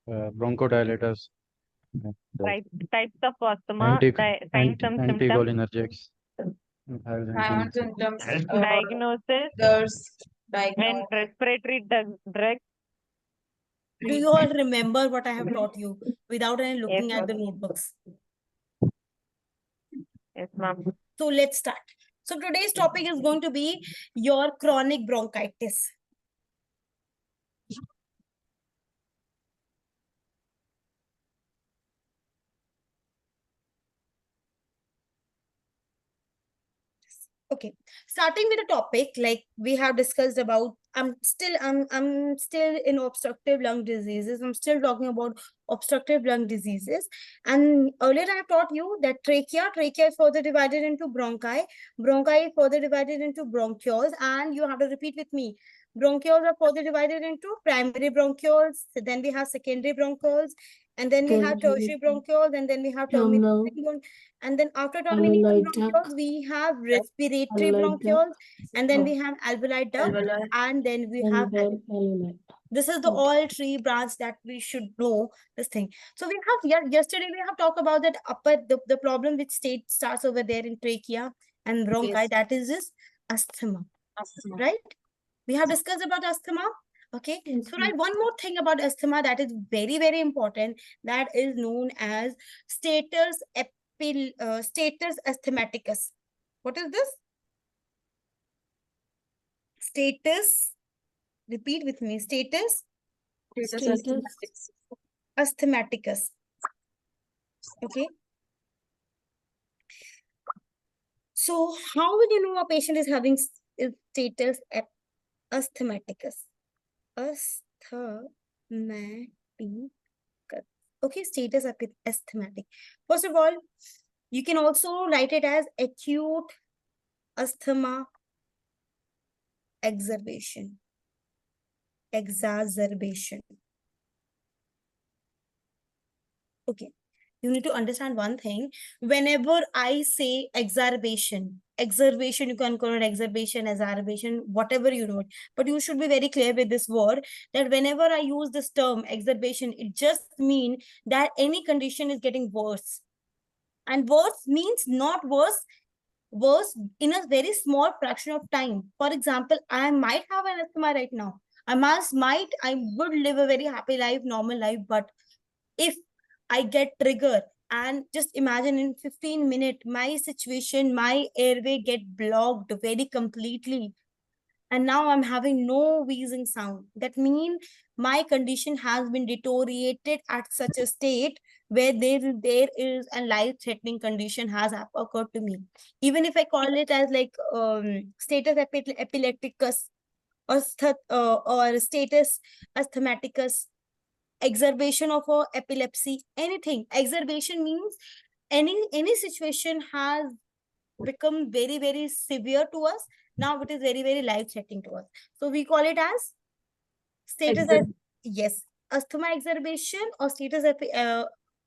Bronchodilators, Types of asthma, signs and symptoms, anticholinergics, Symptoms, diagnosis, when respiratory drugs. Do you all remember what I have taught you without any looking Yes, at the notebooks? Yes, ma'am. So let's start. So today's topic is going to be your chronic bronchitis. Okay, starting with the topic, like we have discussed about, I'm still in obstructive lung diseases. I'm still talking about obstructive lung diseases. And earlier I taught you that trachea is further divided into bronchi is further divided into bronchioles, and you have to repeat with me. Bronchioles are further divided into primary bronchioles, then we have secondary bronchioles, and then we have tertiary bronchioles, and then we have terminal. And then after terminal bronchioles, we have respiratory bronchioles, and then we have alveoli duct, and then we have this is the all three branch that we should know this thing. So we have yesterday we have talked about that the problem which starts over there in trachea and bronchi, yes. That is this asthma, right? We have discussed about asthma. Okay, so right, one more thing about asthma that is very, very important, that is known as status asthmaticus. What is this? Status, repeat with me, status asthmaticus. Okay. So how will you know a patient is having status asthmaticus? Okay, status asthmatic. First of all, you can also write it as acute asthma exacerbation. Okay, you need to understand one thing. Whenever I say exacerbation, you can call it exacerbation, whatever you know, but you should be very clear with this word, that whenever I use this term exacerbation, it just means that any condition is getting worse. And worse means not worse in a very small fraction of time. For example, I might have an asthma right now. I would live a very happy life, normal life, but if I get triggered, and just imagine in 15 minutes, my airway get blocked very completely. And now I'm having no wheezing sound. That means my condition has been deteriorated at such a state where there is a life-threatening condition has occurred to me. Even if I call it as like status epilepticus or status asthmaticus, exacerbation of epilepsy, anything. Exacerbation means any situation has become very, very severe to us. Now it is very, very life-threatening to us. So we call it as status yes, asthma exacerbation or status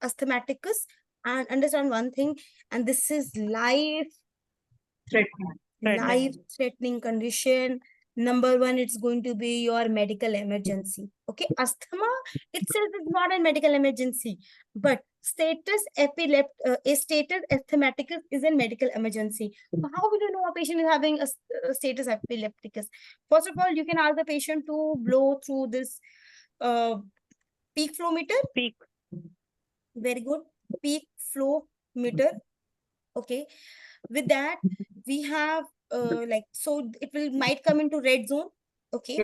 asthmaticus. And understand one thing, and this is life-threatening condition. Number one, it's going to be your medical emergency. Okay, asthma itself is not a medical emergency, but status asthmaticus is a medical emergency. So how will you know a patient is having a status epilepticus? First of all, you can ask the patient to blow through this peak flow meter. Very good. Peak flow meter. Okay. With that, we have so it might come into red zone. Okay.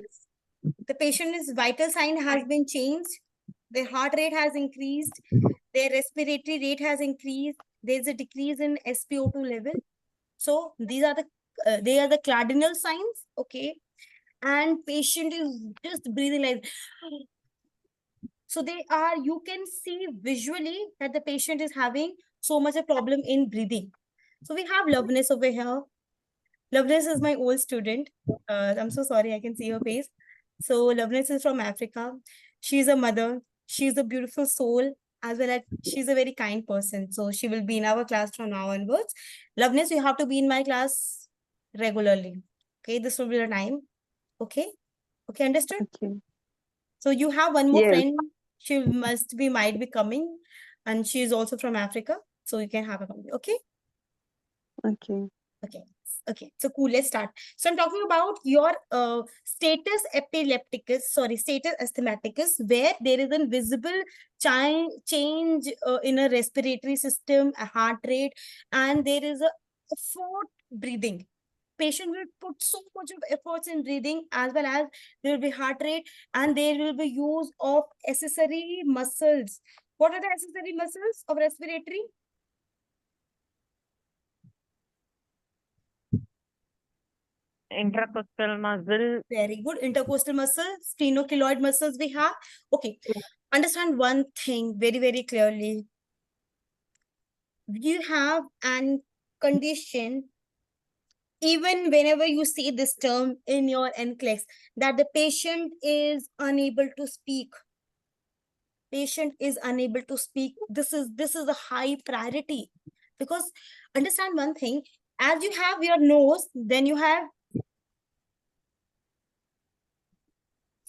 The patient's vital sign has been changed. Their heart rate has increased. Their respiratory rate has increased. There's a decrease in SpO2 level. So these are they are the cardinal signs. Okay. And patient is just breathing like. So you can see visually that the patient is having so much a problem in breathing. So we have Loveness over here. Loveness is my old student. I'm so sorry, I can see her face. So Loveness is from Africa. She's a mother. She's a beautiful soul, as well as she's a very kind person. So she will be in our class from now onwards. Loveness, you have to be in my class regularly. Okay, this will be the time. Okay? Okay, understood? Okay. So you have one more Yes. friend. She might be coming, and she is also from Africa. So you can have a conversation. Okay. Okay. Okay. Okay. So cool. Let's start. So I'm talking about your status asthmaticus, where there is a visible change in a respiratory system, a heart rate, and there is a effort breathing. Patient will put so much of efforts in breathing, as well as there will be heart rate, and there will be use of accessory muscles. What are the accessory muscles of respiratory? Intercostal muscle. Very good. Intercostal muscles, sphenocycloid muscles we have. Okay. Understand one thing very, very clearly. You have an condition, even whenever you see this term in your NCLEX, that the patient is unable to speak. Patient is unable to speak. This is a high priority, because understand one thing, as you have your nose, then you have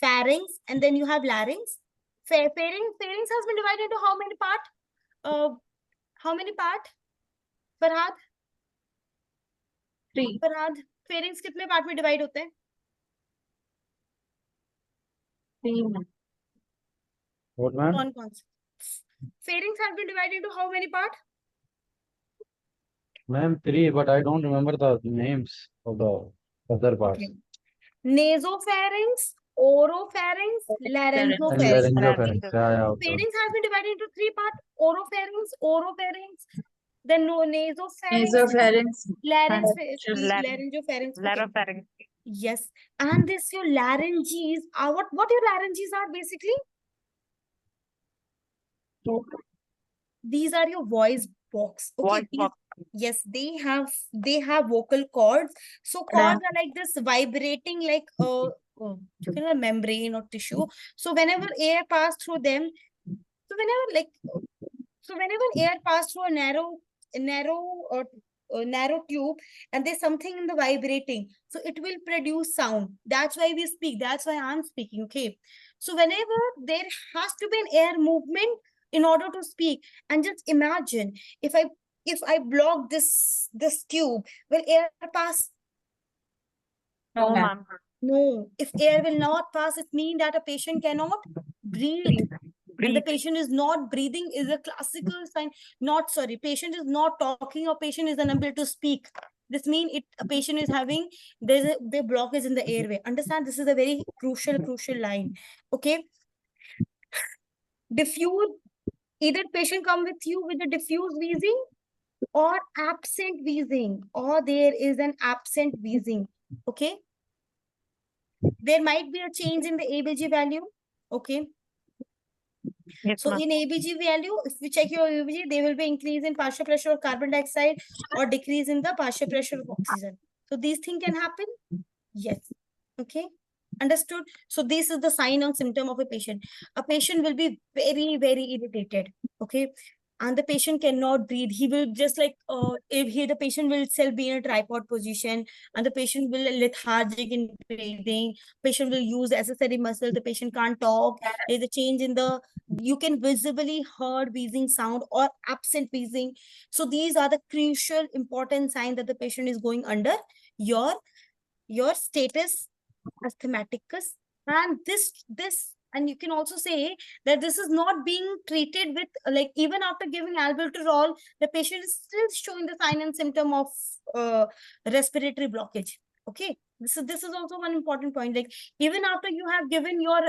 pharynx, and then you have larynx. Pharynx has been divided into how many part? How many part? Farhad? 3. Farhad, pharynx कितने part में divide होते हैं? 3. What, ma'am? कौन से? Pharynx has been divided into how many part? Ma'am, 3, but I don't remember the names of the other parts. Okay. Nasopharynx, oropharynx, And laryngopharynx. laryngopharynx. Yeah, okay. Pharynx has been divided into 3 parts: oropharynx, then nasopharynx, Nasopharynx. laryngopharynx. Okay. Laropharynx. Yes, and this your larynges are what your larynges are basically? These are your voice box. Okay, Voice box. yes, they have vocal cords. So cords are like this vibrating, like a membrane or tissue. So whenever air pass through them, whenever air pass through a narrow tube, and there's something in the vibrating, so it will produce sound. That's why we speak. That's why I'm speaking. Okay. So whenever there has to be an air movement in order to speak, and just imagine if I block this tube, will air pass? No, ma'am. No. If air will not pass, it means that a patient cannot breathe. And the patient is not breathing is a classical sign. Patient is not talking, or patient is unable to speak. This means a patient is having, the blockage in the airway. Understand? This is a very crucial line. Okay. Diffuse, either patient come with you with a diffuse wheezing or absent wheezing, or there is an absent wheezing. Okay. There might be a change in the ABG value. Okay. Yes, So in ABG value, if we check your ABG, there will be increase in partial pressure of carbon dioxide or decrease in the partial pressure of oxygen. So these things can happen. Yes. Okay. Understood. So this is the sign and symptom of a patient. A patient will be very, very irritated. Okay. And the patient cannot breathe. He will just like, the patient will still be in a tripod position, and the patient will lethargic in breathing. Patient will use accessory muscle. The patient can't talk. There's a change in the, you can visibly heard wheezing sound or absent wheezing. So these are the crucial important signs that the patient is going under your status asthmaticus. And and you can also say that this is not being treated with, like, even after giving albuterol, the patient is still showing the sign and symptom of respiratory blockage. Okay, this is also one important point. Like, even after you have given your